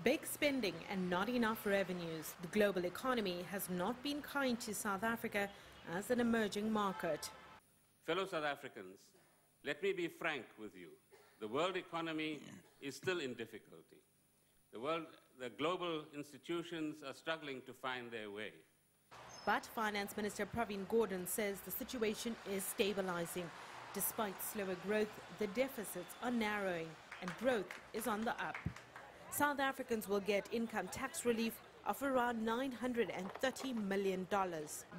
Big spending and not enough revenues. The global economy has not been kind to South Africa as an emerging market. Fellow South Africans, let me be frank with you. The world economy is still in difficulty. The global institutions are struggling to find their way. But Finance Minister Pravin Gordhan says the situation is stabilizing. Despite slower growth, the deficits are narrowing and growth is on the up. South Africans will get income tax relief of around $930 million,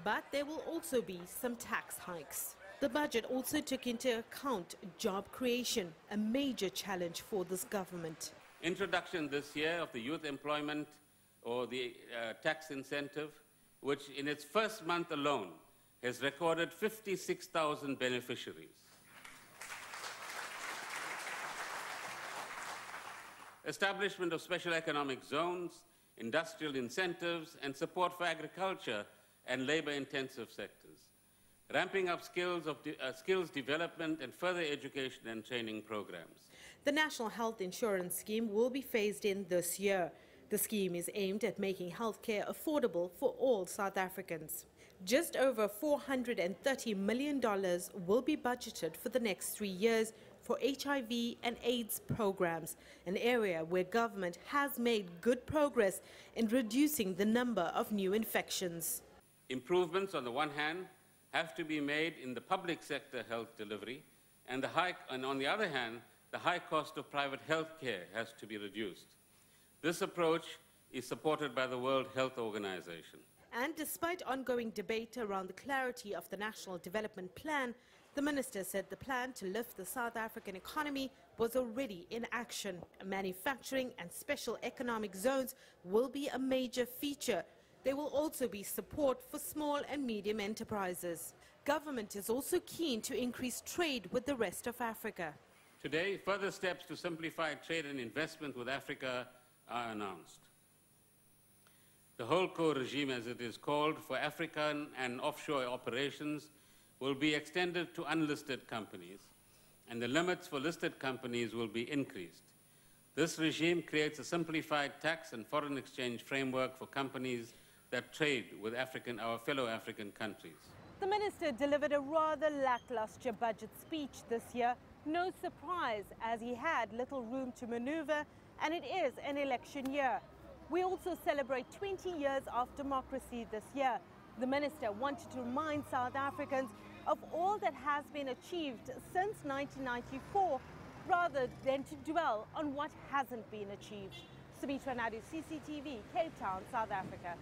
but there will also be some tax hikes. The budget also took into account job creation, a major challenge for this government. Introduction this year of the youth employment or the tax incentive, which in its first month alone has recorded 56,000 beneficiaries. Establishment of special economic zones, industrial incentives and support for agriculture and labor-intensive sectors. Ramping up skills development and further education and training programs. The National Health Insurance Scheme will be phased in this year. The scheme is aimed at making healthcare affordable for all South Africans. Just over $430 million will be budgeted for the next 3 years for HIV and AIDS programs, an area where government has made good progress in reducing the number of new infections. Improvements, on the one hand, have to be made in the public sector health delivery, and on the other hand, the high cost of private health care has to be reduced. This approach is supported by the World Health Organization. And despite ongoing debate around the clarity of the National Development Plan, the minister said the plan to lift the South African economy was already in action. Manufacturing and special economic zones will be a major feature. There will also be support for small and medium enterprises. Government is also keen to increase trade with the rest of Africa. Today, further steps to simplify trade and investment with Africa are announced. The Holdco regime, as it is called, for African and offshore operations will be extended to unlisted companies, and the limits for listed companies will be increased. This regime creates a simplified tax and foreign exchange framework for companies that trade with our fellow African countries. The minister delivered a rather lackluster budget speech this year. No surprise, as he had little room to maneuver, and it is an election year. We also celebrate 20 years of democracy this year. The minister wanted to remind South Africans of all that has been achieved since 1994, rather than to dwell on what hasn't been achieved. Sumitra, Nydoo, CCTV, Cape Town, South Africa.